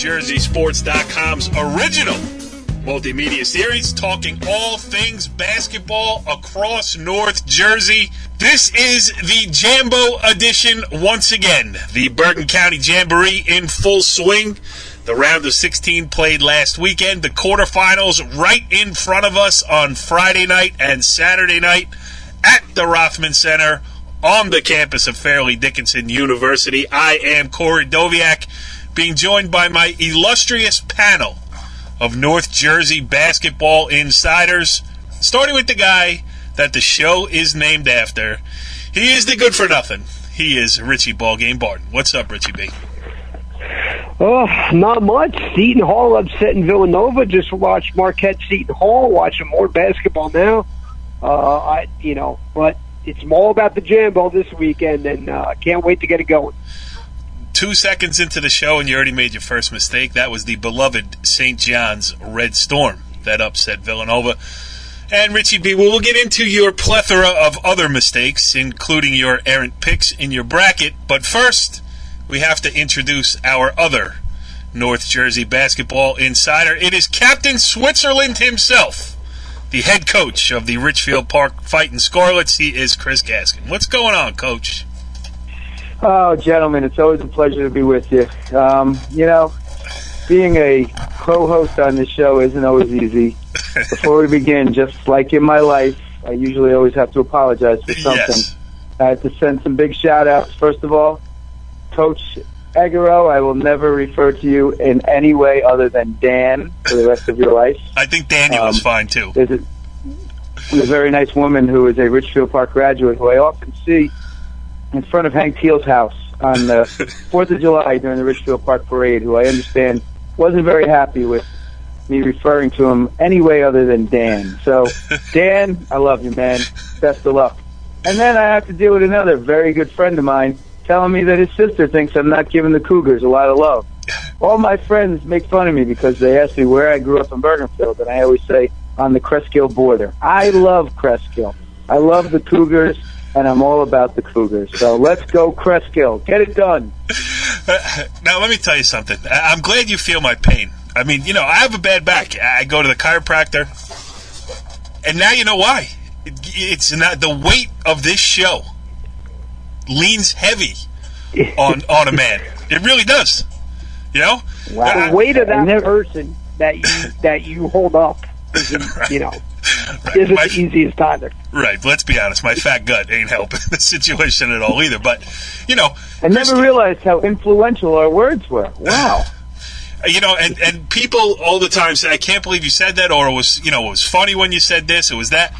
NewJerseySports.com's original multimedia series, talking all things basketball across North Jersey. This is the Jambo edition once again. The Bergen County Jamboree in full swing. The round of 16 played last weekend. The quarterfinals right in front of us on Friday night and Saturday night at the Rothman Center on the campus of Fairleigh Dickinson University. I am Corey Doviak, being joined by my illustrious panel of North Jersey basketball insiders, starting with the guy that the show is named after. He is the good-for-nothing. He is Richie Ballgame Barton. What's up, Richie B? Oh, not much. Seton Hall upsetting Villanova. Just watched Marquette Seton Hall. Watching more basketball now. But it's all about the Jambo this weekend, and can't wait to get it going. 2 seconds into the show, and you already made your first mistake. That was the beloved St. John's Red Storm that upset Villanova. And Richie B, we'll get into your plethora of other mistakes, including your errant picks in your bracket. But first, we have to introduce our other North Jersey basketball insider. It is Captain Switzerland himself, the head coach of the Ridgefield Park Fighting Scarlets. He is Chris Gaskin. What's going on, Coach? Oh, gentlemen, it's always a pleasure to be with you. Being a co-host on this show isn't always easy. Before we begin, just like in my life, I usually always have to apologize for something. Yes. I have to send some big shout-outs. First of all, Coach Aguero, I will never refer to you in any way other than Dan for the rest of your life. I think Daniel is fine, too. There's a very nice woman who is a Ridgefield Park graduate who I often see in front of Hank Teal's house on the 4th of July during the Ridgefield Park Parade, who I understand wasn't very happy with me referring to him any way other than Dan. So, Dan, I love you, man. Best of luck. And then I have to deal with another very good friend of mine telling me that his sister thinks I'm not giving the Cougars a lot of love. All my friends make fun of me because they ask me where I grew up in Bergenfield, and I always say on the Cresskill border. I love Cresskill. I love the Cougars, and I'm all about the Cougars. So let's go Cresskill. Get it done. Now, let me tell you something. I'm glad you feel my pain. I mean, I have a bad back. I go to the chiropractor, and now you know why. It's not the weight of this show leans heavy on a man. It really does. Wow. The weight of that person that you hold up isn't, isn't the easiest either. Right. Let's be honest. My fat gut ain't helping the situation at all either. But, I never realized how influential our words were. Wow. And people all the time say, I can't believe you said that, or it was funny when you said this, it was that.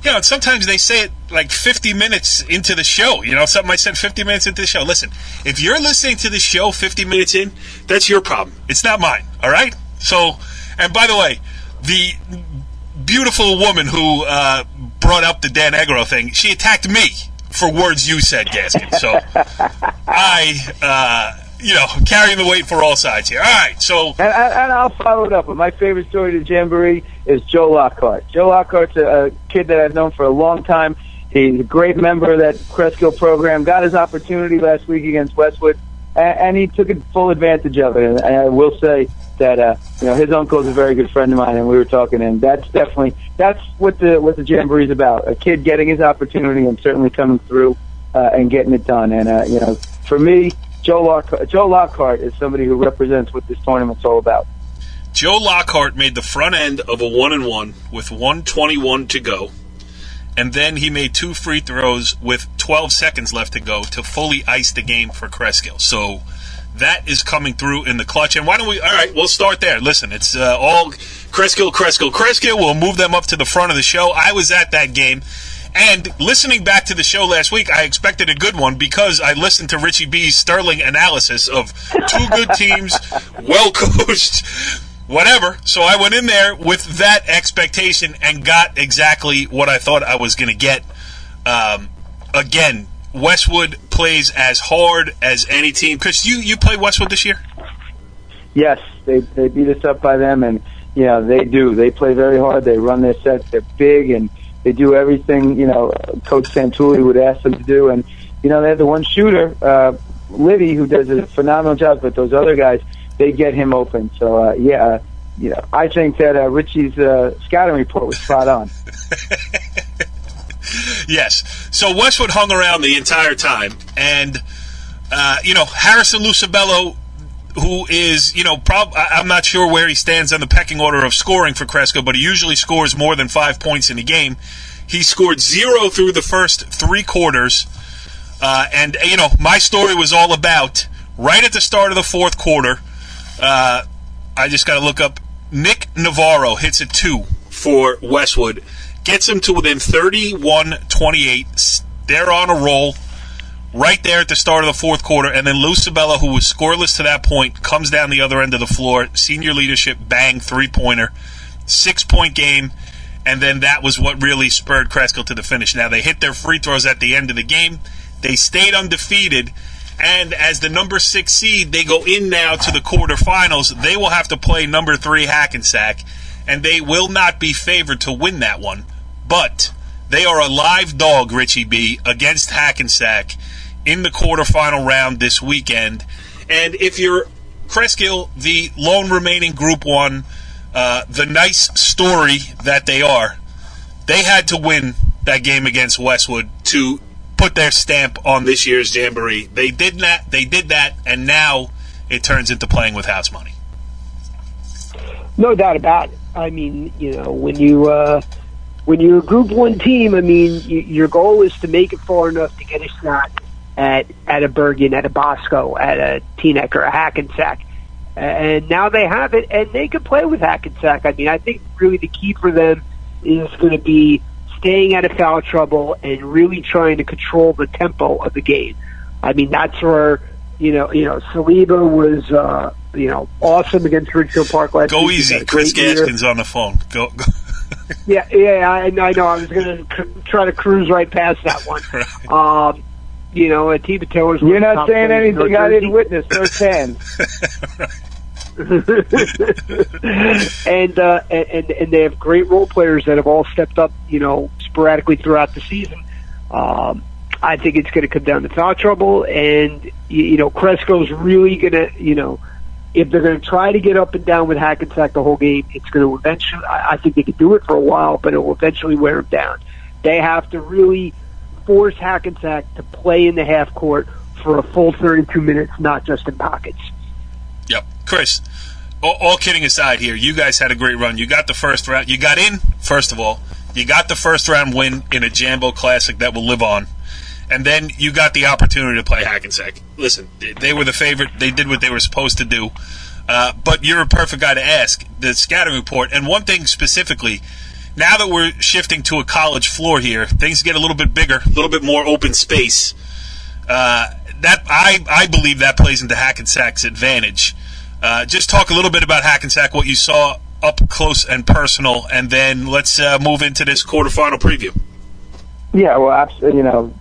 And sometimes they say it like 50 minutes into the show. Something I said 50 minutes into the show. Listen, if you're listening to the show 50 minutes in, that's your problem. It's not mine, all right? So, and by the way, the beautiful woman who brought up the Dan Aguero thing, she attacked me for words you said, Gaskin. So, carrying the weight for all sides here. All right, so... And I'll follow it up. But my favorite story to Jamboree is Joe Lockhart. Joe Lockhart's a kid that I've known for a long time. He's a great member of that Cresskill program. Got his opportunity last week against Westwood, and he took full advantage of it. And I will say that his uncle is a very good friend of mine, and we were talking, and that's what the Jamboree is about. A kid getting his opportunity and certainly coming through and getting it done. And for me, Joe Lockhart is somebody who represents what this tournament's all about. Joe Lockhart made the front end of a 1-and-1 with 1:21 to go, and then he made 2 free throws with 12 seconds left to go to fully ice the game for Cresskill. So that is coming through in the clutch. And we'll start there. Listen, it's all Cresskill. We'll move them up to the front of the show. I was at that game. And listening back to the show last week, I expected a good one because I listened to Richie B's sterling analysis of 2 good teams, well-coached, whatever. So I went in there with that expectation and got exactly what I thought I was going to get. Again, Westwood plays as hard as any team. Chris, you played Westwood this year? Yes, they beat us up by them, and they do. They play very hard. They run their sets. They're big, and they do everything, Coach Santulli would ask them to do. And, they have the one shooter, Liddy, who does a phenomenal job, but those other guys, they get him open. So, I think that Richie's scouting report was spot on. Yes. So Westwood hung around the entire time. And, Harrison Lucibello, who is, I'm not sure where he stands on the pecking order of scoring for Cresco, but he usually scores more than 5 points in a game. He scored 0 through the first 3 quarters. And my story was all about, right at the start of the fourth quarter, I just got to look up, Nick Navarro hits a 2 for Westwood, gets him to within 31-28. They're on a roll right there at the start of the fourth quarter, and then Lucibello, who was scoreless to that point, comes down the other end of the floor, senior leadership, bang, 3-pointer, 6-point game, and then that was what really spurred Cresco to the finish. Now, they hit their free throws at the end of the game. They stayed undefeated, and as the number 6 seed, they go in now to the quarterfinals. They will have to play number 3 Hackensack, and they will not be favored to win that one, but they are a live dog, Richie B, against Hackensack in the quarterfinal round this weekend. And if you're Cresskill, the lone remaining Group 1, the nice story that they are, they had to win that game against Westwood to put their stamp on this year's Jamboree. They did that, and now it turns into playing with house money. No doubt about it. I mean, when you're a Group 1 team, I mean, your goal is to make it far enough to get a shot at a Bergen, at a Bosco, at a Teaneck, or a Hackensack. And now they have it, and they can play with Hackensack. I mean, I think really the key for them is going to be staying out of foul trouble and really trying to control the tempo of the game. I mean, that's where, Saliba was, awesome against Ridgefield Park last week. Go easy. Chris Gaskin's on the phone. Go. Yeah, I know. I was going to try to cruise right past that one. Right. Atiba Taylor's. You're not saying anything I didn't witness firsthand. and they have great role players that have all stepped up, sporadically throughout the season. I think it's going to come down to foul trouble, and Cresco's really going to, if they're going to try to get up and down with Hackensack the whole game, it's going to eventually. I think they can do it for a while, but it will eventually wear them down. They have to really force Hackensack to play in the half court for a full 32 minutes, not just in pockets. Yep. Chris, all kidding aside here, you guys had a great run. You got the first round. You got in, first of all. You got the first round win in a Jambo Classic that will live on. And then you got the opportunity to play Hackensack. Listen, they were the favorite. They did what they were supposed to do. But you're a perfect guy to ask. The scouting report, and one thing specifically, now that we're shifting to a college floor here, things get a little bit bigger, a little bit more open space. That I believe that plays into Hackensack's advantage. Just talk a little bit about Hackensack, what you saw up close and personal, and then let's move into this quarterfinal preview. Yeah, well, absolutely.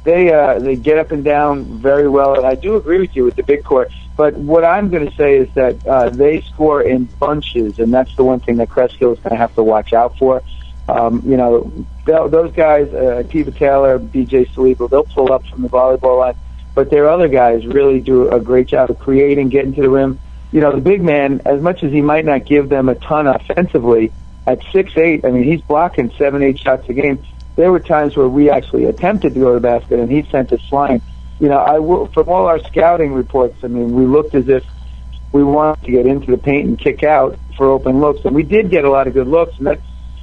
They get up and down very well, and I do agree with you with the big court. But what I'm going to say is that they score in bunches, and that's the one thing that Cresskill is going to have to watch out for. Those guys, Atiba Taylor, BJ Saliba, they'll pull up from the volleyball line, but their other guys really do a great job of creating, getting to the rim. The big man, as much as he might not give them a ton offensively, at 6'8", I mean, he's blocking 7-8 shots a game. There were times where we actually attempted to go to the basket, and he sent us flying. From all our scouting reports, I mean, we looked as if we wanted to get into the paint and kick out for open looks, and we did get a lot of good looks, and that,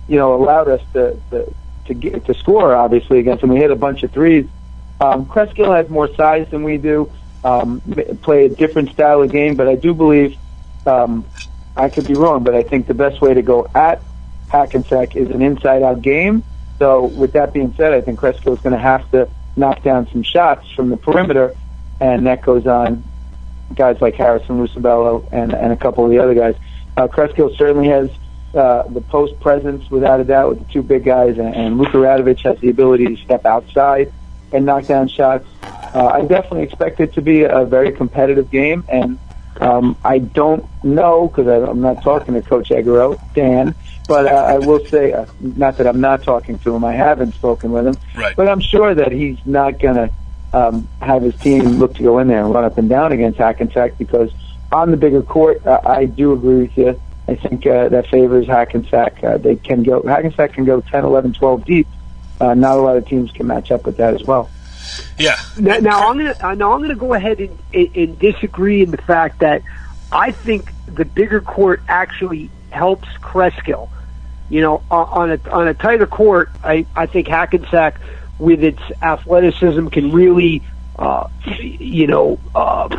allowed us to score, obviously, against them. We hit a bunch of threes. Cresskill has more size than we do, play a different style of game, but I do believe, I could be wrong, but I think the best way to go at Hackensack is an inside-out game. So with that being said, I think Cresskill is going to have to knock down some shots from the perimeter, and that goes on guys like Harrison Lucibello and a couple of the other guys. Cresskill certainly has the post presence, without a doubt, with the two big guys, and Luka Radovic has the ability to step outside and knock down shots. I definitely expect it to be a very competitive game, and I don't know, because I'm not talking to Coach Egero, Dan, but I will say, not that I'm not talking to him, I haven't spoken with him, right. But I'm sure that he's not going to have his team look to go in there and run up and down against Hackensack, because on the bigger court, I do agree with you. I think that favors Hackensack. Hackensack can go 10, 11, 12 deep. Not a lot of teams can match up with that as well. Yeah. Now I'm gonna go ahead and disagree in the fact that I think the bigger court actually helps Cresskill. You know, on a tighter court, I think Hackensack, with its athleticism, can really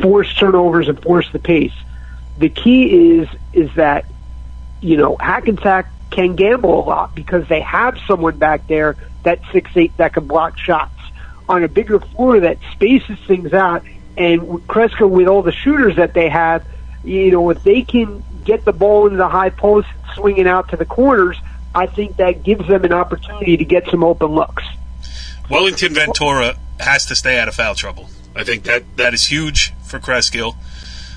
force turnovers and force the pace. The key is that, you know, Hackensack can gamble a lot because they have someone back there that's 6'8" that can block shots. On a bigger floor that spaces things out, and Cresco, with all the shooters that they have, you know, if they can get the ball into the high post and swing it out to the corners, I think that gives them an opportunity to get some open looks. Wellington Ventura has to stay out of foul trouble. I think that is huge for Cresskill.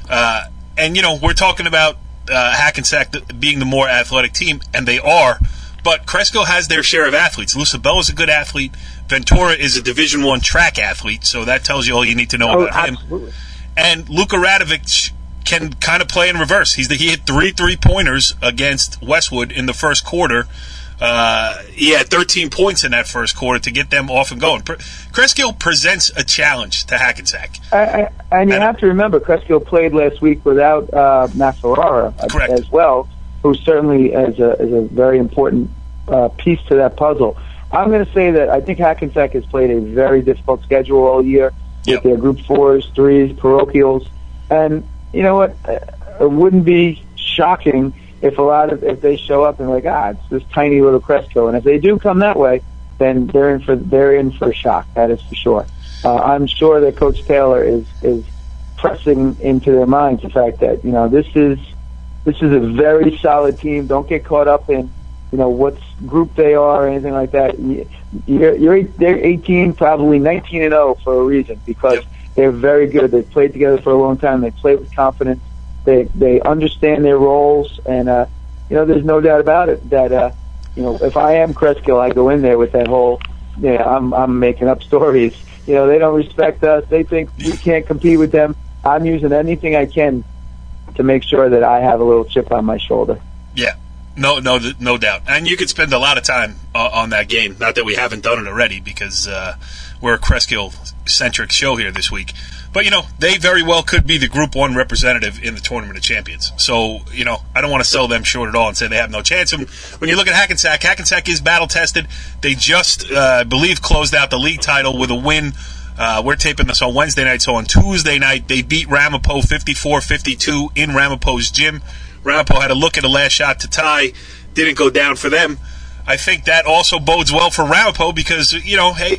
And, you know, we're talking about Hackensack being the more athletic team, and they are, but Cresskill has their share of athletes. Lucibel is a good athlete. Ventura is a Division I track athlete, so that tells you all you need to know about absolutely. him. And Luka Radovic can kind of play in reverse. He hit 3 3-pointers against Westwood in the first quarter. He had 13 points in that first quarter to get them off and going. Cresskill presents a challenge to Hackensack. And you have to remember, Cresskill played last week without Matt Ferrara as well, who certainly is a very important piece to that puzzle. I'm going to say that I think Hackensack has played a very difficult schedule all year with their Group 4s, 3s, parochials. And you know what? It wouldn't be shocking if they show up and like, it's this tiny little Cresco. And if they do come that way, then they're in for a shock. That is for sure. I'm sure that Coach Taylor is pressing into their minds the fact that, you know, this is a very solid team. Don't get caught up in, you know, what group they are or anything like that. They're 18, probably 19-0 for a reason, because they're very good. They've played together for a long time. They play with confidence. They understand their roles, and you know, there's no doubt about it that you know, if I am Cresskill, I go in there with that whole, I'm making up stories. You know, they don't respect us. They think we can't compete with them. I'm using anything I can to make sure that I have a little chip on my shoulder. Yeah. No doubt. And you could spend a lot of time on that game. Not that we haven't done it already, because we're a Cresskill-centric show here this week. But, you know, they very well could be the Group 1 representative in the Tournament of Champions. So, you know, I don't want to sell them short at all and say they have no chance. And when you look at Hackensack is battle-tested. They just, I believe, closed out the league title with a win. We're taping this on Wednesday night, so on Tuesday night, they beat Ramapo 54-52 in Ramapo's gym. Ramapo had a look at a last shot to tie. Didn't go down for them. I think that also bodes well for Ramapo because, you know, hey,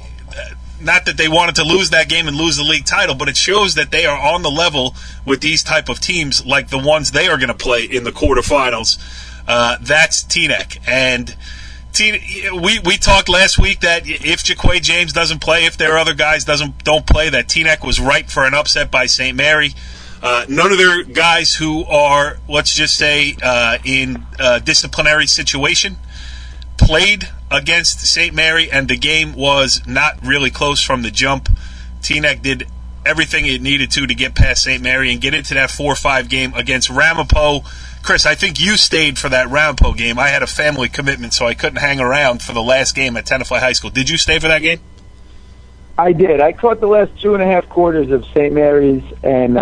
not that they wanted to lose that game and lose the league title, but it shows that they are on the level with these type of teams like the ones they are going to play in the quarterfinals. That's Teaneck. And we talked last week that if Jaquay James doesn't play, if their other guys don't play, that Teaneck was ripe for an upset by St. Mary. None of their guys who are, let's just say, in a disciplinary situation played against St. Mary, and the game was not really close from the jump. Teaneck did everything it needed to get past St. Mary and get into that 4-5 game against Ramapo. Chris, I think you stayed for that Ramapo game. I had a family commitment, so I couldn't hang around for the last game at Tenafly High School. Did you stay for that game? I did. I caught the last 2.5 quarters of St. Mary's and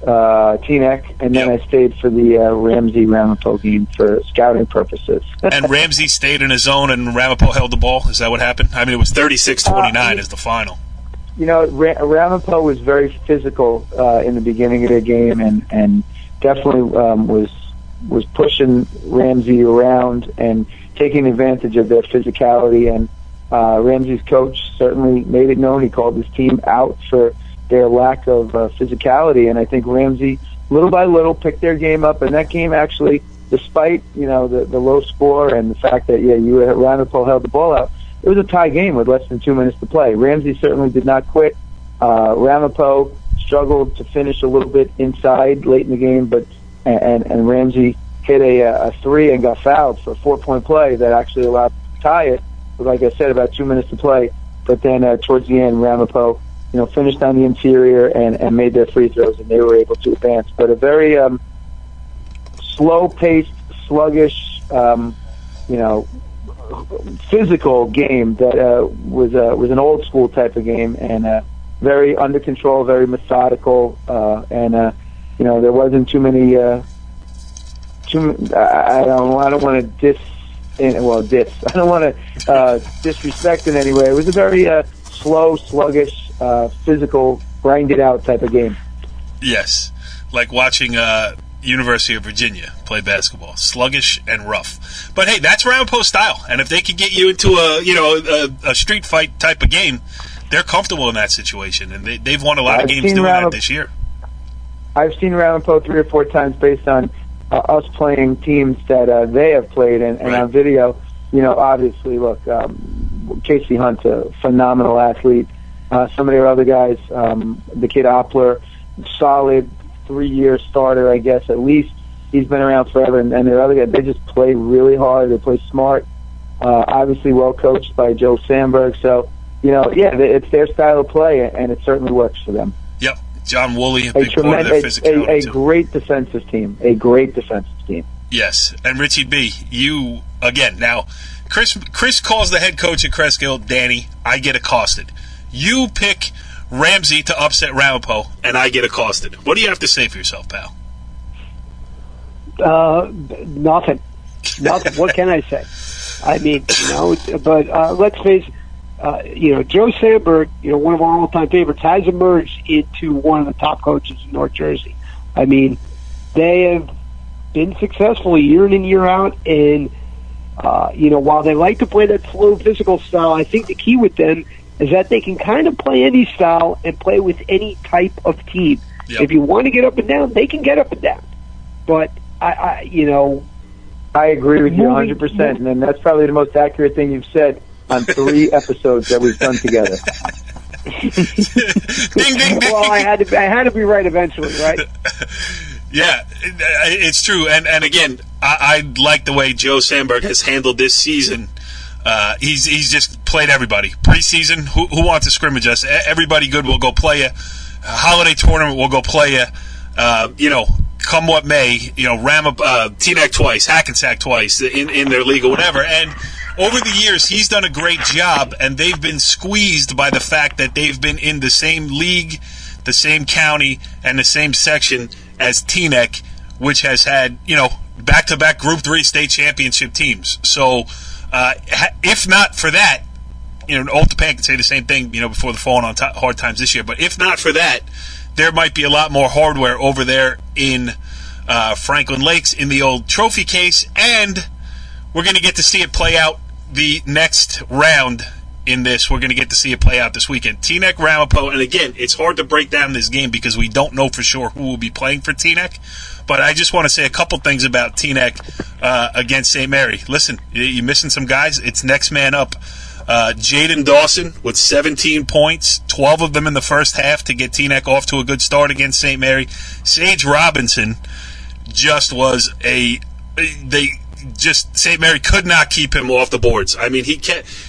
Teaneck, and then I stayed for the Ramsey-Ramapo game for scouting purposes. And Ramsey stayed in his zone and Ramapo held the ball? Is that what happened? I mean, it was 36-29 as the final. You know, Ramapo was very physical in the beginning of the game and definitely was pushing Ramsey around and taking advantage of their physicality. And Ramsey's coach certainly made it known. He called his team out for their lack of physicality, and I think Ramsey, little by little, picked their game up. And that game actually, despite the low score and the fact that Ramapo held the ball out, it was a tie game with less than 2 minutes to play. Ramsey certainly did not quit. Ramapo struggled to finish a little bit inside late in the game, but and Ramsey hit a three and got fouled for a 4-point play that actually allowed to tie it. But like I said, about 2 minutes to play. But then towards the end, Ramapo finished on the interior and made their free throws, and they were able to advance. But a very slow-paced, sluggish, physical game that was an old school type of game, and very under control, very methodical, and there wasn't too many. I don't want to diss. I don't want to disrespect in any way. It was a very slow, sluggish, physical, grinded out type of game. Yes, like watching University of Virginia play basketball, sluggish and rough. But hey, that's Ramapo style, and if they could get you into a street fight type of game, they're comfortable in that situation, and they've won a lot of games doing that this year. I've seen Ramapo 3 or 4 times based on us playing teams that they have played, and on video. Obviously, look, Casey Hunt's a phenomenal athlete. Some of their other guys, the kid Oppler, solid 3-year starter, I guess, at least. He's been around forever, and their other guys, they just play really hard. They play smart. Obviously well coached by Joe Sandberg. So, it's their style of play, and it certainly works for them. Yep. John Woolley, a big part of their physicality. A great defensive team. A great defensive team. Yes. And Richie B, you, again, now, Chris calls the head coach at Cresskill Danny. I get accosted. You pick Ramsey to upset Ramapo, and I get accosted. What do you have to say for yourself, pal? Nothing. What can I say? I mean, but let's face Joe Sandberg, one of our all-time favorites, has emerged into one of the top coaches in North Jersey. I mean, they have been successful year in and year out, and while they like to play that slow physical style, I think the key with them is that they can kind of play any style and play with any type of team. Yep. If you want to get up and down, they can get up and down. But I agree with you 100%, and that's probably the most accurate thing you've said on 3 episodes that we've done together. Ding, ding, ding. Well, I had to be right eventually, right? Yeah, it's true. And again, I like the way Joe Sandberg has handled this season. He's just played everybody. Preseason, who wants to scrimmage us? Everybody good will go play you. Holiday tournament will go play you. Come what may, Teaneck twice, Hackensack twice in their league or whatever. And over the years, he's done a great job, and they've been squeezed by the fact that they've been in the same league, the same county, and the same section as Teaneck, which has had, back-to-back Group 3 state championship teams. So, if not for that, Old Japan can say the same thing, before the falling on hard times this year. But if not for that, there might be a lot more hardware over there in Franklin Lakes in the old trophy case, and we're going to get to see it play out the next round in this. We're going to get to see it play out this weekend. Teaneck, Ramapo, and again, it's hard to break down this game because we don't know for sure who will be playing for Teaneck, but I just want to say a couple things about Teaneck against St. Mary. Listen, you're missing some guys. It's next man up. Jaden Dawson with 17 points, 12 of them in the first half to get Teaneck off to a good start against St. Mary. Sage Robinson just was St. Mary could not keep him off the boards. I mean,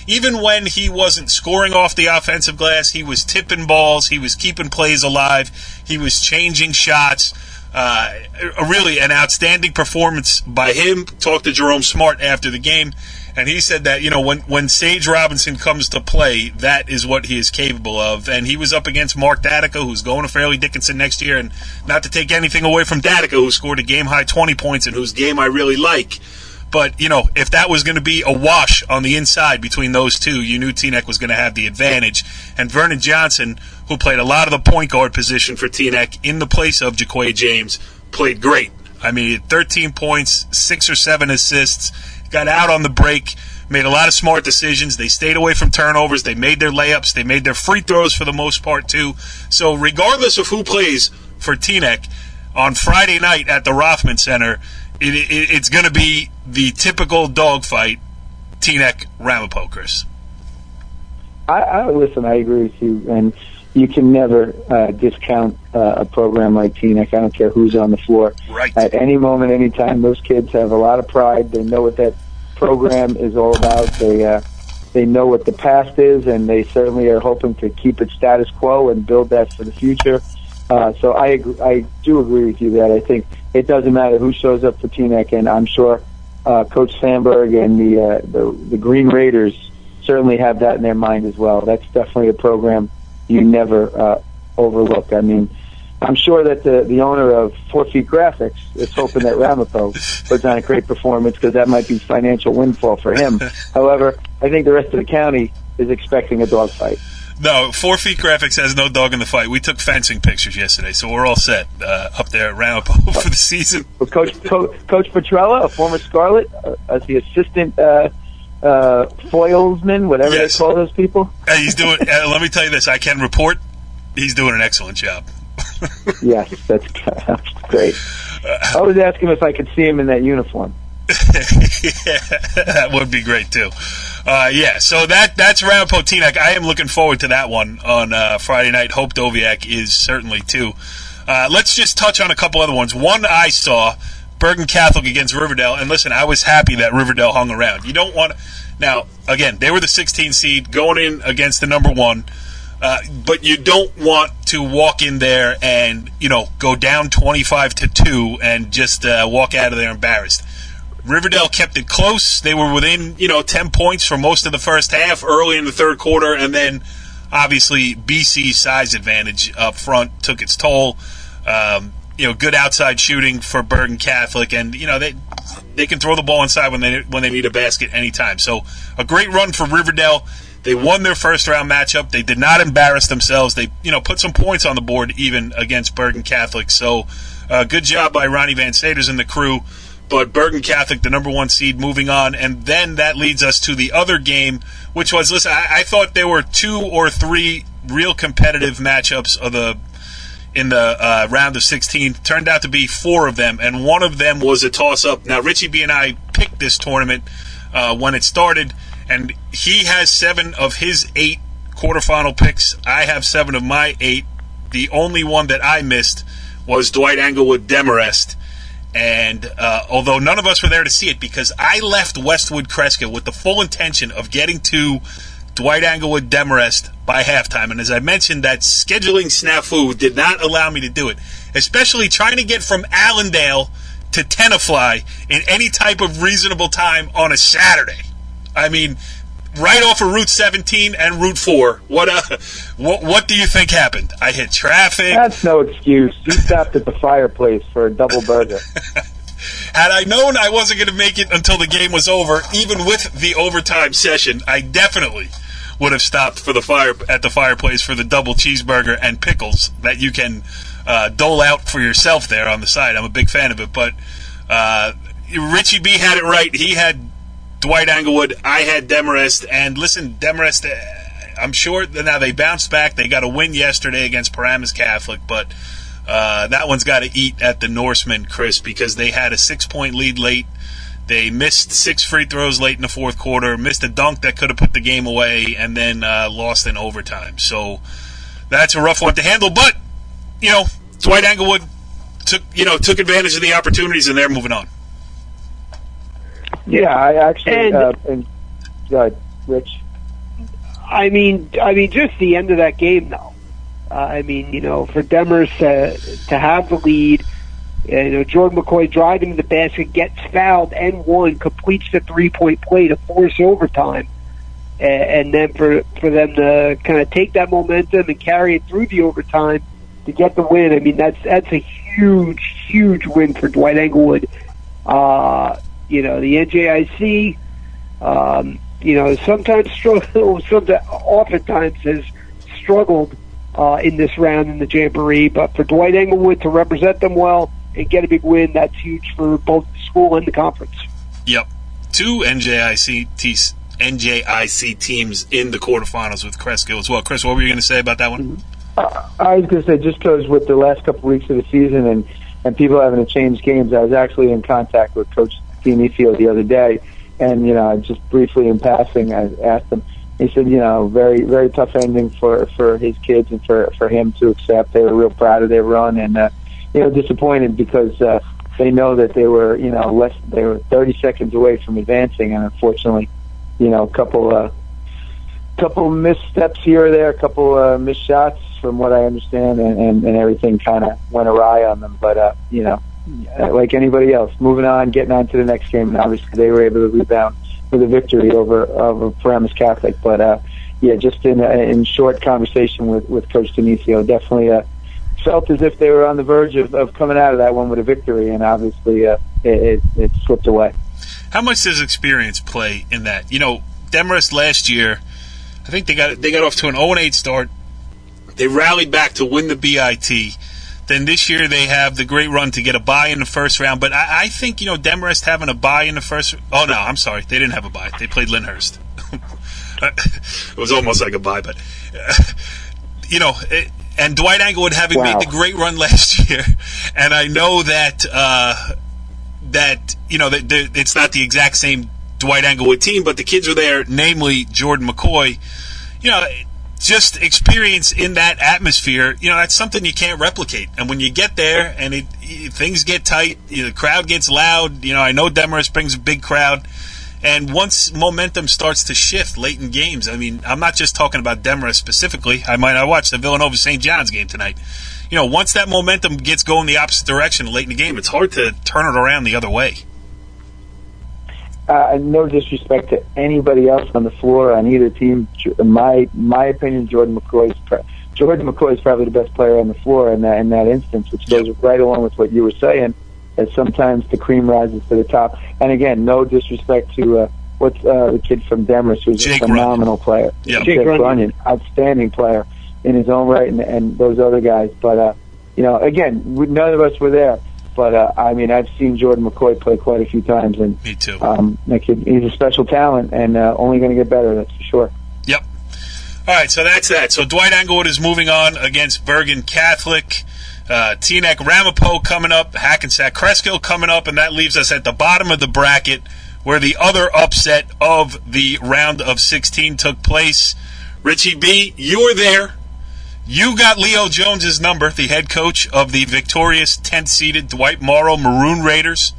even when he wasn't scoring off the offensive glass, he was tipping balls, he was keeping plays alive, he was changing shots. Really an outstanding performance by him. Talked to Jerome Smart after the game, and he said that, when Sage Robinson comes to play, that is what he is capable of. And he was up against Mark Datica, who's going to Fairleigh Dickinson next year, and not to take anything away from Datica, who scored a game-high 20 points and whose game I really like. But, if that was going to be a wash on the inside between those two, you knew Teaneck was going to have the advantage. And Vernon Johnson, who played a lot of the point guard position for Teaneck in the place of Jaquay James, played great. I mean, 13 points, 6 or 7 assists, got out on the break, made a lot of smart decisions. They stayed away from turnovers. They made their layups. They made their free throws for the most part, too. So regardless of who plays for Teaneck, on Friday night at the Rothman Center, it's going to be the typical dogfight, Teaneck Ramapo, Chris. Listen, I agree with you, and you can never discount a program like Teaneck. I don't care who's on the floor. Right. At any moment, any time, those kids have a lot of pride. They know what that program is all about. They they know what the past is, and they certainly are hoping to keep it status quo and build that for the future. So I do agree with you that I think it doesn't matter who shows up for Teaneck, and I'm sure Coach Sandberg and the Green Raiders certainly have that in their mind as well. That's definitely a program you never overlook. I mean, I'm sure that the owner of 4 Feet Graphics is hoping that Ramapo puts on a great performance, because that might be financial windfall for him. However, I think the rest of the county is expecting a dogfight. No, 4 Feet Graphics has no dog in the fight. We took fencing pictures yesterday, so we're all set up there at Ramapo for the season. Well, Coach Petrella, a former Scarlet, as the assistant foilsman, whatever they call those people. He's doing. Let me tell you this: I can report he's doing an excellent job. Yes, that's great. I was asking if I could see him in that uniform. Yeah, that would be great too. So that's Ramapo Teaneck. I am looking forward to that one on Friday night. Hope Doviak is certainly too. Let's just touch on a couple other ones. One I saw, Bergen Catholic against Riverdale, and listen, I was happy that Riverdale hung around. You don't want to, now again, they were the 16th seed going in against the number 1. But you don't want to walk in there and, go down 25-2 and just walk out of there embarrassed. Riverdale kept it close. They were within, 10 points for most of the first half, early in the third quarter, and then obviously BC's size advantage up front took its toll. Good outside shooting for Bergen Catholic, and they can throw the ball inside when they need a basket anytime. So a great run for Riverdale. They won their first-round matchup. They did not embarrass themselves. They, put some points on the board even against Bergen Catholic. So, good job by Ronnie Van Saders and the crew. But Bergen Catholic, the number 1 seed, moving on. And then that leads us to the other game, which was, listen, I thought there were 2 or 3 real competitive matchups in the round of 16. Turned out to be 4 of them, and one of them was a toss-up. Now, Richie B and I picked this tournament when it started, and he has 7 of his 8 quarterfinal picks. I have 7 of my 8. The only one that I missed was Dwight Englewood Demarest. And although none of us were there to see it, because I left Westwood Kreska with the full intention of getting to Dwight Englewood Demarest by halftime. And as I mentioned, that scheduling snafu did not allow me to do it, especially trying to get from Allendale to Tenafly in any type of reasonable time on a Saturday. I mean, right off of Route 17 and Route 4. What do you think happened? I hit traffic. That's no excuse. You stopped at the fireplace for a double burger. Had I known I wasn't going to make it until the game was over, even with the overtime session, I definitely would have stopped at the fireplace for the double cheeseburger and pickles that you can dole out for yourself there on the side. I'm a big fan of it. But Richie B had it right. He had Dwight Englewood. I had Demarest. And listen, Demarest, I'm sure now they bounced back. They got a win yesterday against Paramus Catholic, but that one's got to eat at the Norseman, Chris, because they had a 6-point lead late. They missed 6 free throws late in the fourth quarter, missed a dunk that could have put the game away, and then lost in overtime. So that's a rough one to handle. But, Dwight Englewood took advantage of the opportunities, and they're moving on. Yeah, I actually go ahead, Rich. I mean, just the end of that game, though. For Demers to have the lead, Jordan McCoy driving to the basket, gets fouled, and completes the 3-point play to force overtime, and then for them to kind of take that momentum and carry it through the overtime to get the win. I mean, that's a huge win for Dwight Englewood. The NJIC, oftentimes has struggled in this round in the Jamboree, but for Dwight Englewood to represent them well and get a big win, that's huge for both the school and the conference. Yep. 2 NJIC teams in the quarterfinals with Kreska as well. Chris, what were you going to say about that one? I was going to say, just because with the last couple of weeks of the season and people having to change games, I was actually in contact with Coach Dean Efield the other day, and just briefly in passing, I asked him. He said, very, very tough ending for his kids and for him to accept. They were real proud of their run and disappointed because they know that they were they were 30 seconds away from advancing, and unfortunately, a couple couple missteps here or there, a couple missed shots from what I understand, and everything kind of went awry on them. But, like anybody else, moving on, getting on to the next game, and obviously they were able to rebound with a victory over Paramus Catholic. But, just in short conversation with Coach Denisio, definitely felt as if they were on the verge of coming out of that one with a victory, and obviously it slipped away. How much does experience play in that? Demarest last year, I think they got off to an 0-8 start. They rallied back to win the BIT. Then this year they have the great run to get a bye in the first round. But I think, Demarest having a bye in the first... Oh, no, I'm sorry. They didn't have a bye. They played Lyndhurst. It was almost like a bye, but... and Dwight Englewood having made the great run last year. And I know that it's not the exact same Dwight Englewood team, but the kids are there, namely Jordan McCoy. Just experience in that atmosphere, that's something you can't replicate. And when you get there and things get tight, the crowd gets loud. I know Demarest brings a big crowd. And once momentum starts to shift late in games, I'm not just talking about Demarest specifically. I watched the Villanova-St. John's game tonight. Once that momentum gets going the opposite direction late in the game, it's hard to turn it around the other way. No disrespect to anybody else on the floor on either team. In my opinion, Jordan McCoy is probably the best player on the floor in that instance, which goes right along with what you were saying, that sometimes the cream rises to the top. And again, no disrespect to the kid from Demarest, who's a phenomenal player. Yeah. Jake Runyon, outstanding player in his own right, and those other guys. But, again, none of us were there. But, I've seen Jordan McCoy play quite a few times. And me too. That kid, he's a special talent and only going to get better, that's for sure. Yep. All right, so that's that. So Dwight Englewood is moving on against Bergen Catholic. Teaneck Ramapo coming up, Hackensack Cresskill coming up, and that leaves us at the bottom of the bracket where the other upset of the round of 16 took place. Richie B, you were there. You got Leo Jones's number, the head coach of the victorious 10th-seeded Dwight Morrow Maroon Raiders.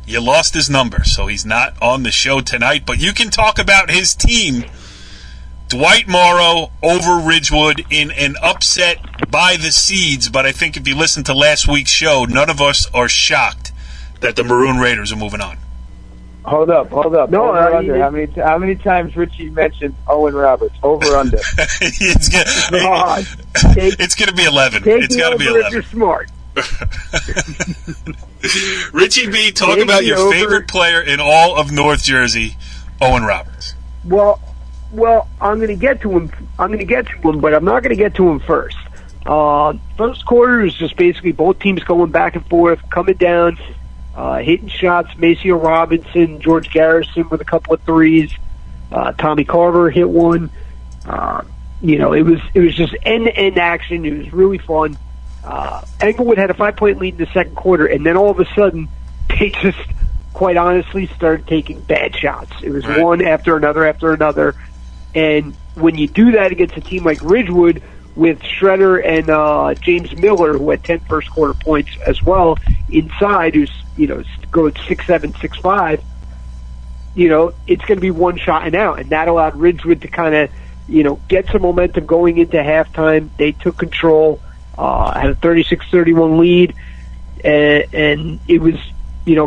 You lost his number, so he's not on the show tonight, but you can talk about his team, Dwight Morrow over Ridgewood, in an upset by the seeds. But I think if you listen to last week's show, none of us are shocked that the Maroon Raiders are moving on. Hold up. No, over under. How many times Richie mentioned Owen Roberts? Over under. It's going to be 11. It's got to be 11. If you're smart. Richie B, talk about your favorite player in all of North Jersey, Owen Roberts. Well, I'm going to get to him. But I'm not going to get to him first. First quarter is just basically both teams going back and forth, coming down, hitting shots. Maceo Robinson, George Garrison with a couple of threes. Tommy Carver hit one. It was just end-to-end action. It was really fun. Englewood had a 5-point lead in the second quarter, and then all of a sudden, they just, quite honestly, started taking bad shots. It was one after another. And when you do that against a team like Ridgewood with Shredder and James Miller, who had 10 first-quarter points as well, inside, who's, going 6'7", 6'5", it's going to be one shot and out. And that allowed Ridgewood to kind of, get some momentum going into halftime. They took control, had a 36-31 lead, and it was,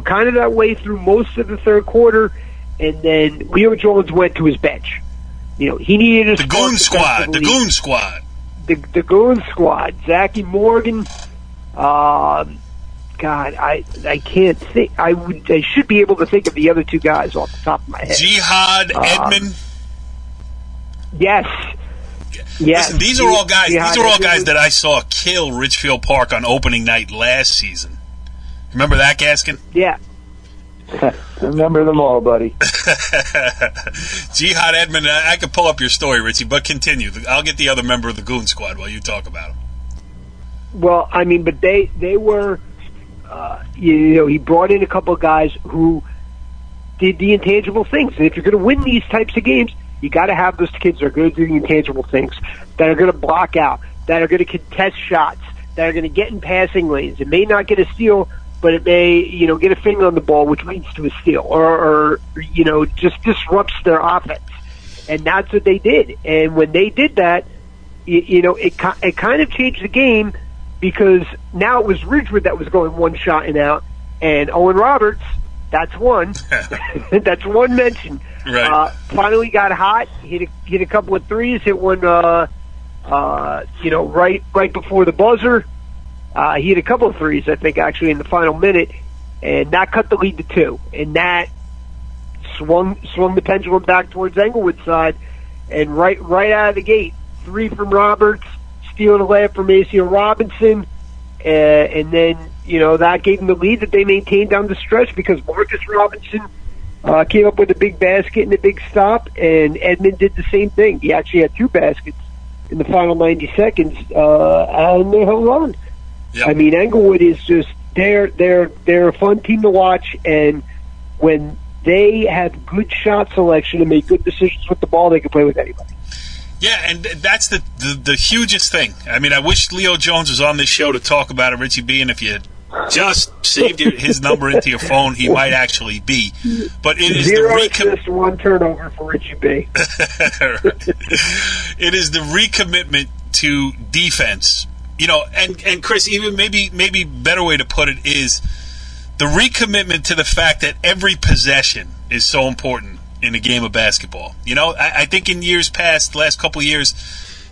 kind of that way through most of the third quarter. And then Leo Jones went to his bench. He needed the Goon Squad. The Goon Squad. Zachy Morgan. God, I can't think. I should be able to think of the other two guys off the top of my head. Jihad Edmond. Yes. Listen, these are all guys. These are all guys that I saw kill Ridgefield Park on opening night last season. Remember that, Gaskin? Yeah. Remember them all, buddy. Jihad Edmond, I could pull up your story, Richie, but continue. I'll get the other member of the Goon Squad while you talk about him. Well, but they were, he brought in a couple of guys who did the intangible things. And if you're going to win these types of games, you got to have those kids that are going to do the intangible things, that are going to block out, that are going to contest shots, that are going to get in passing lanes. It may not get a steal, but it may, get a finger on the ball, which leads to a steal, or just disrupts their offense. And that's what they did. And when they did that, it kind of changed the game, because now it was Ridgewood that was going one shot and out, and Owen Roberts, that's one. That's one mention. Right. Finally got hot, hit a couple of threes, hit one, right before the buzzer. He hit a couple of threes, I think, actually, in the final minute, and that cut the lead to 2. And that swung the pendulum back towards Englewood's side, and right out of the gate, 3 from Roberts, stealing a layup from Maceo Robinson, and then, that gave them the lead that they maintained down the stretch, because Marcus Robinson came up with a big basket and a big stop, and Edmond did the same thing. He actually had 2 baskets in the final 90 seconds, and they held on. Yep. I mean, Englewood is just, they're a fun team to watch, and when they have good shot selection and make good decisions with the ball, they can play with anybody. Yeah, and that's the hugest thing. I mean, I wish Leo Jones was on this show to talk about it, Richie B, and if you just saved his number into your phone, he might actually be. But it is 0 assists, 1 turnover for Richie B. It is the recommitment to defense. And Chris, even maybe better way to put it is the recommitment to the fact that every possession is so important in a game of basketball. I think in years past, the last couple of years,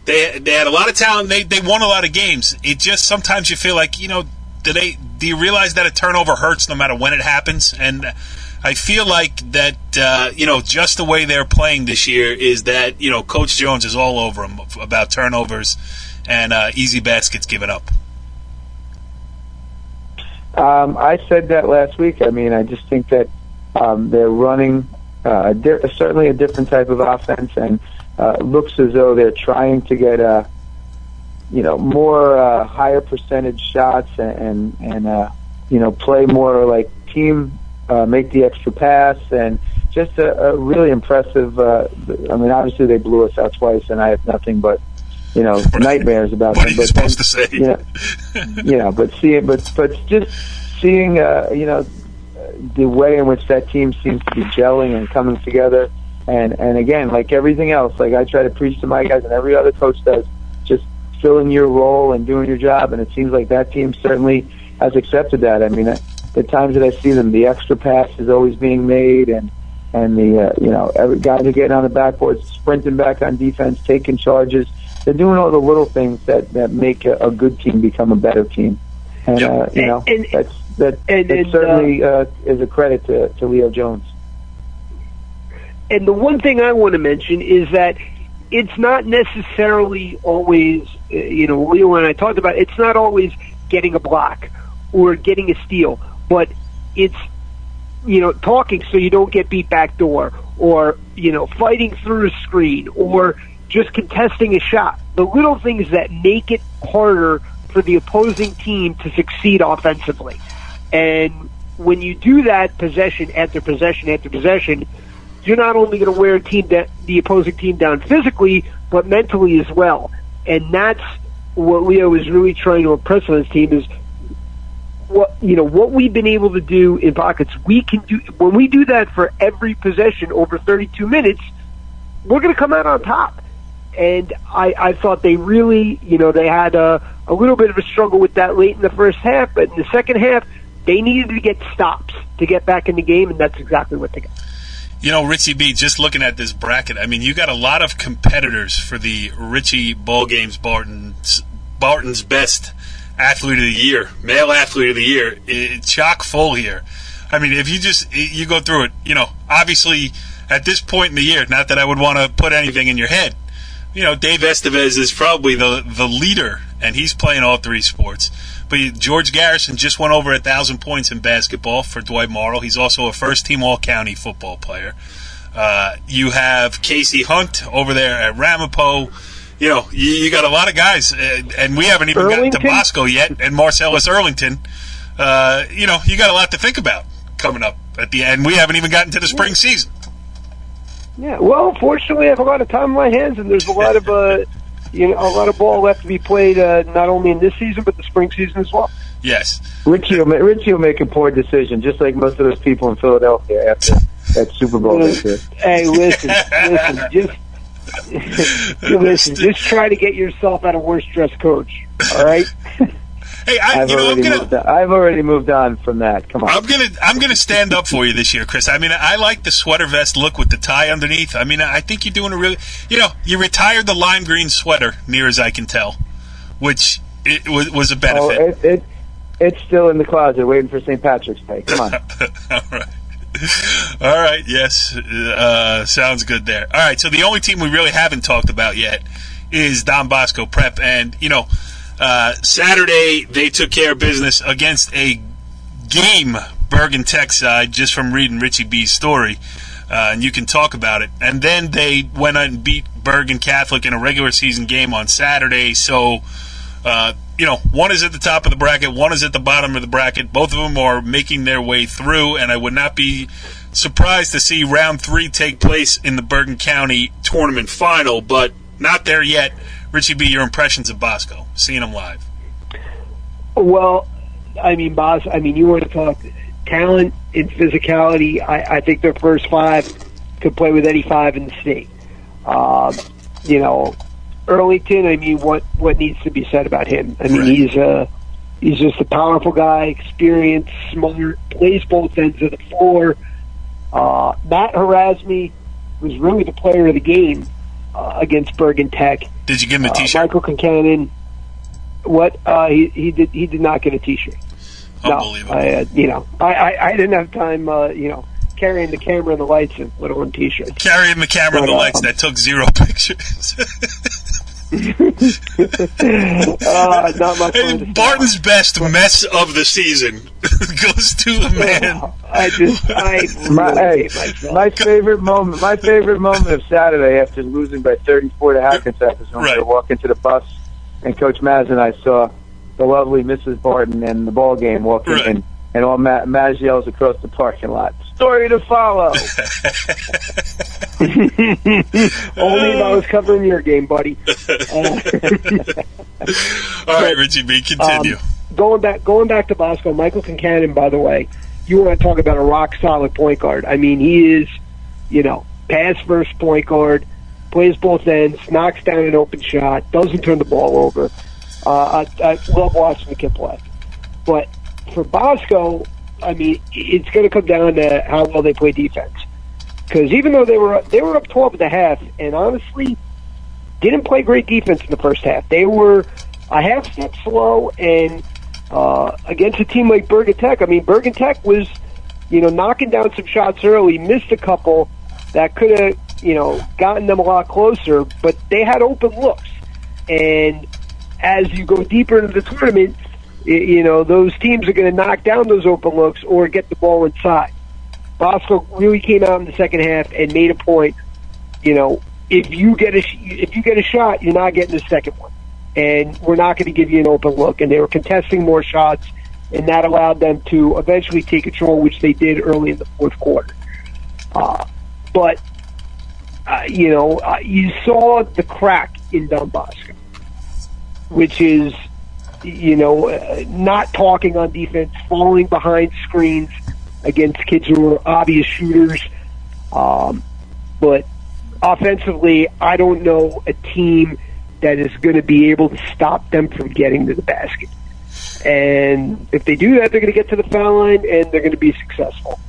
they had a lot of talent. They won a lot of games. It just sometimes you feel like, do you realize that a turnover hurts no matter when it happens? And I feel like that, just the way they're playing this year is that, Coach Jones is all over them about turnovers and easy baskets given up. I said that last week. I mean, I just think that they're running certainly a different type of offense, and looks as though they're trying to get more higher percentage shots and play more like team, make the extra pass, and just a really impressive. Obviously they blew us out twice, and I have nothing but nightmares about what them. What are you supposed to say? But just seeing the way in which that team seems to be gelling and coming together, and again, like everything else, like I try to preach to my guys and every other coach does, just filling your role and doing your job, and it seems like that team certainly has accepted that. I mean, the times that I see them, the extra pass is always being made, and the every guys are getting on the backboard, sprinting back on defense, taking charges. They're doing all the little things that make a good team become a better team, and that certainly is a credit to Leo Jones. And the one thing I want to mention is that it's not necessarily always, Leo and I talked about, it's not always getting a block or getting a steal, but it's, talking so you don't get beat backdoor, or, fighting through a screen, or just contesting a shot. The little things that make it harder for the opposing team to succeed offensively. And when you do that possession after possession after possession, you're not only going to wear the opposing team down physically, but mentally as well. And that's what Leo is really trying to impress on his team is what we've been able to do in pockets. We can do when we do that for every possession over 32 minutes. We're going to come out on top. And I thought they really, they had a little bit of a struggle with that late in the first half, but in the second half, they needed to get stops to get back in the game, and that's exactly what they got. Richie B, just looking at this bracket, I mean, you got a lot of competitors for the Richie Ballgame's Barton's best athlete of the year, male athlete of the year. It's chock full here. I mean, if you go through it, obviously at this point in the year, not that I would want to put anything in your head, Dave Estevez is probably the leader, and he's playing all 3 sports. But George Garrison just went over 1,000 points in basketball for Dwight Morrill. He's also a first-team All-County football player. You have Casey Hunt over there at Ramapo. You got a lot of guys, and we haven't even gotten to Bosco yet, and Marcellus Earlington. You got a lot to think about coming up at the end. We haven't even gotten to the spring season. Yeah, well, fortunately, I have a lot of time on my hands, and there's a lot of a lot of ball left to be played, not only in this season but the spring season as well. Yes, Richie will make a poor decision, just like most of those people in Philadelphia after that Super Bowl this year. Hey, listen, Listen, just try to get yourself out of worst dressed coach. All right. Hey, I've already moved on from that. Come on. I'm gonna stand up for you this year, Chris. I mean, I like the sweater vest look with the tie underneath. I mean, I think you're doing a really, you retired the lime green sweater, near as I can tell, which it was a benefit. It's still in the closet, waiting for St. Patrick's Day. Come on. All right. Yes, sounds good there. All right. So the only team we really haven't talked about yet is Don Bosco Prep, and Saturday they took care of business against a game Bergen Tech side, just from reading Richie B's story, and you can talk about it. And then they went out and beat Bergen Catholic in a regular season game on Saturday. So, one is at the top of the bracket, one is at the bottom of the bracket. Both of them are making their way through, and I would not be surprised to see round 3 take place in the Bergen County tournament final, but not there yet. Richie B, your impressions of Bosco, seeing them live? Well, I mean, you want to talk talent and physicality. I think their first 5 could play with any 5 in the state. Earlington, I mean, what needs to be said about him? I mean, right. He's just a powerful guy, experienced, smart, plays both ends of the floor. Matt Harasmi was really the player of the game against Bergen Tech. Did you give him a T-shirt? Michael Concannon, what? He did not get a T-shirt. Unbelievable. No, I didn't have time. Carrying the camera and the lights and let alone T-shirts. Carrying the camera and the lights that took 0 pictures. Not much. Hey, Barton's best mess of the season goes to the man. My favorite moment of Saturday after losing by 34 to Hackensack was when we were walking to the bus, and Coach Maz and I saw the lovely Mrs. Barton and the ball game walking in, and all Maz yells across the parking lot, "Story to follow." Only if I was covering your game, buddy. All right, Richie B, continue. Going back to Bosco, Michael Concannon, by the way, you want to talk about a rock-solid point guard. I mean, he is, pass-first point guard, plays both ends, knocks down an open shot, doesn't turn the ball over. I love watching the kid play. But for Bosco, I mean, it's going to come down to how well they play defense. Because even though they were up 12 at the half, and honestly, didn't play great defense in the first half. They were a half step slow, and against a team like Bergen Tech, I mean, Bergen Tech was, knocking down some shots early, missed a couple that could have, gotten them a lot closer, but they had open looks. And as you go deeper into the tournament, those teams are going to knock down those open looks or get the ball inside. Bosco really came out in the second half and made a point. If you get a shot, you're not getting the second one, and we're not going to give you an open look. And they were contesting more shots, and that allowed them to eventually take control, which they did early in the fourth quarter. You saw the crack in Don Bosco, which is not talking on defense, falling behind screens against kids who are obvious shooters. But offensively, I don't know a team that is going to be able to stop them from getting to the basket. And if they do that, they're going to get to the foul line and they're going to be successful.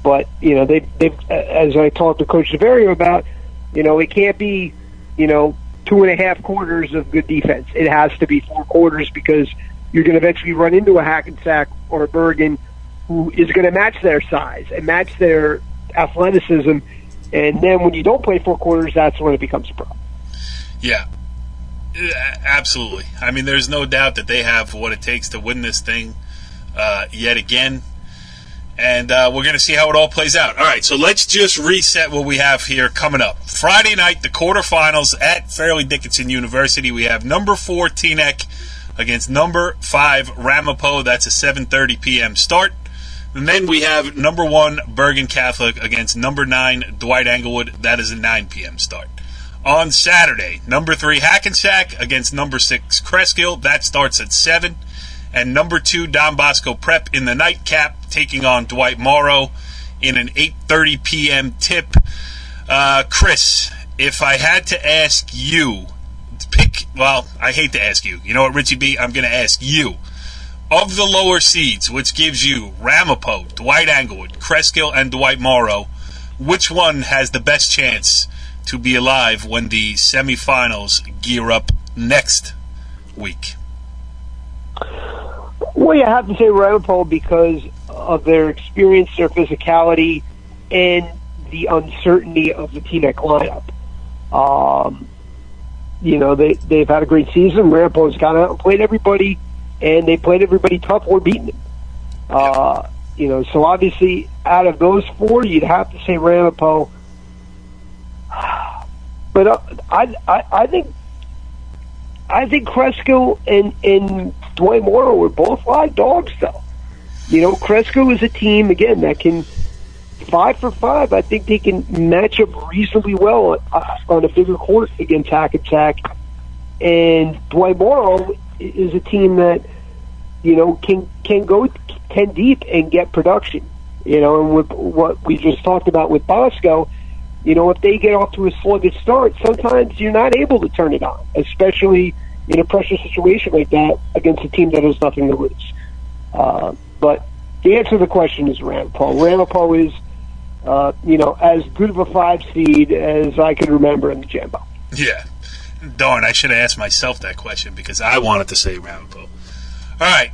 But, they've as I talked to Coach Severio about, it can't be, 2.5 quarters of good defense. It has to be 4 quarters, because you're going to eventually run into a Hackensack or a Bergen who is going to match their size and match their athleticism. And then when you don't play 4 quarters, that's when it becomes a problem. Yeah, absolutely. I mean, there's no doubt that they have what it takes to win this thing yet again. And we're going to see how it all plays out. All right, so let's just reset what we have here coming up. Friday night, the quarterfinals at Fairleigh Dickinson University. We have number 4 Teaneck against number 5 Ramapo. That's a 7:30 p.m. start. And then we have number 1 Bergen Catholic against number 9 Dwight Englewood. That is a 9 p.m. start. On Saturday, number 3 Hackensack against number 6 Cresskill. That starts at 7. And number 2 Don Bosco Prep in the nightcap, taking on Dwight Morrow in an 8:30 p.m. tip. Chris, if I had to ask you to pick, well, I hate to ask you. You know what, Richie B? I'm going to ask you. Of the lower seeds, which gives you Ramapo, Dwight Englewood, Kreskill, and Dwight Morrow, which one has the best chance to be alive when the semifinals gear up next week? Well, you have to say Ramapo because of their experience, their physicality, and the uncertainty of the Teaneck lineup. They've had a great season. Ramapo's gone out and played everybody, and they played everybody tough or beaten them. So obviously, out of those four, you'd have to say Ramapo. But I think Kreskill and Dwight Morrow were both live dogs, though. Kreskill is a team, again, that can 5 for 5. I think they can match up reasonably well on a bigger court against Hackensack. And Dwight Morrow is a team that, can go 10 deep and get production. And with what we just talked about with Bosco, if they get off to a sluggish start, sometimes you're not able to turn it on, especially in a pressure situation like that against a team that has nothing to lose. But the answer to the question is Ramapo. Ramapo is, as good of a 5 seed as I can remember in the Jambo. Yeah. Darn, I should have asked myself that question because I wanted to say Ramapo. All right.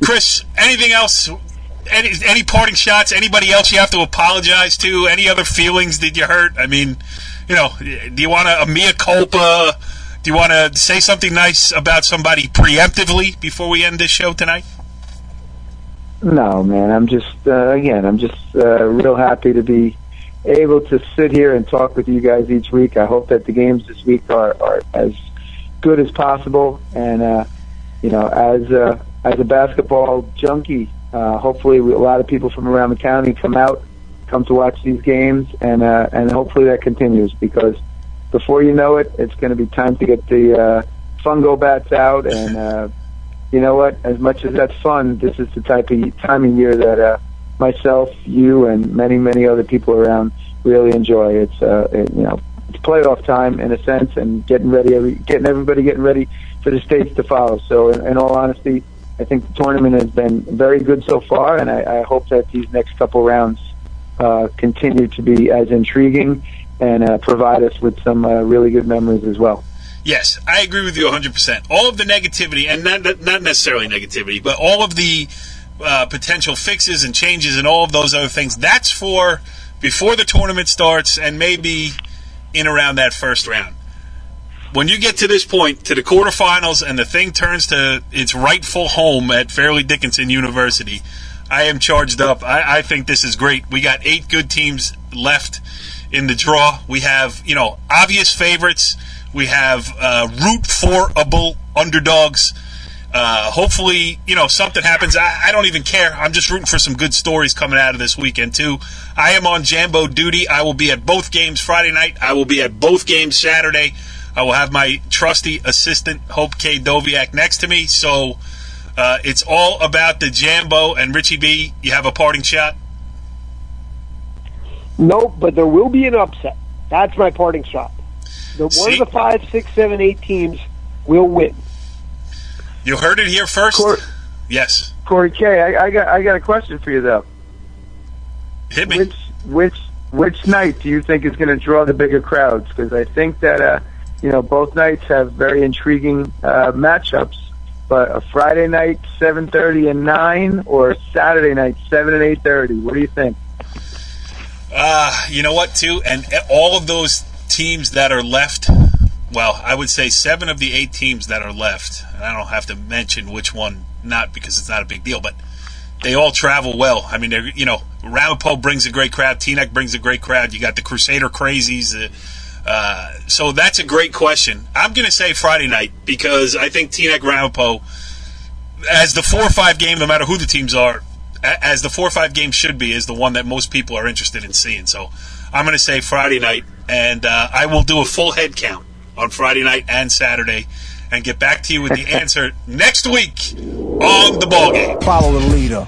Chris, anything else? Any parting shots? Anybody else you have to apologize to? Any other feelings did you hurt? I mean, do you want a mea culpa? Do you want to say something nice about somebody preemptively before we end this show tonight? No, man. I'm just real happy to be able to sit here and talk with you guys each week. I hope that the games this week are as good as possible. And, as a basketball junkie, hopefully a lot of people from around the county come to watch these games, and hopefully that continues, because before you know it, it's going to be time to get the fungo bats out. And you know what? As much as that's fun, this is the time of year that myself, you, and many, many other people around really enjoy. It's it's playoff time in a sense, and getting everybody getting ready for the states to follow. So, in all honesty, I think the tournament has been very good so far, and I hope that these next couple rounds continue to be as intriguing and provide us with some really good memories as well. Yes, I agree with you 100%. All of the negativity, and not necessarily negativity, but all of the potential fixes and changes and all of those other things, that's for before the tournament starts and maybe in around that first round. When you get to this point, to the quarterfinals, and the thing turns to its rightful home at Fairleigh Dickinson University, I am charged up. I think this is great. We got 8 good teams left in the draw. We have, obvious favorites. We have root-for-able underdogs. Hopefully, something happens. I don't even care. I'm just rooting for some good stories coming out of this weekend, too. I am on Jambo duty. I will be at both games Friday night. I will be at both games Saturday. I will have my trusty assistant, Hope K. Doviak, next to me. So it's all about the Jambo. And Richie B, you have a parting shot? Nope, but there will be an upset. That's my parting shot. One of the 5, 6, 7, 8 teams will win. You heard it here first? Yes. Corey K., I got a question for you, though. Hit me. Which night do you think is going to draw the bigger crowds? Because I think that both nights have very intriguing matchups. But a Friday night 7:30 and 9, or Saturday night 7 and 8:30. What do you think? You know what, too? And all of those teams that are left, well, I would say 7 of the 8 teams that are left, and I don't have to mention which one, not because it's not a big deal, but they all travel well. I mean, Ramapo brings a great crowd. Teaneck brings a great crowd. You got the Crusader Crazies. So that's a great question. I'm going to say Friday night because I think Teaneck Ramapo, as the 4 or 5 game, no matter who the teams are, as the 4 or 5 game should be, is the one that most people are interested in seeing. So I'm going to say Friday night, and I will do a full head count on Friday night and Saturday and get back to you with the answer next week on the Ballgame. Follow the leader.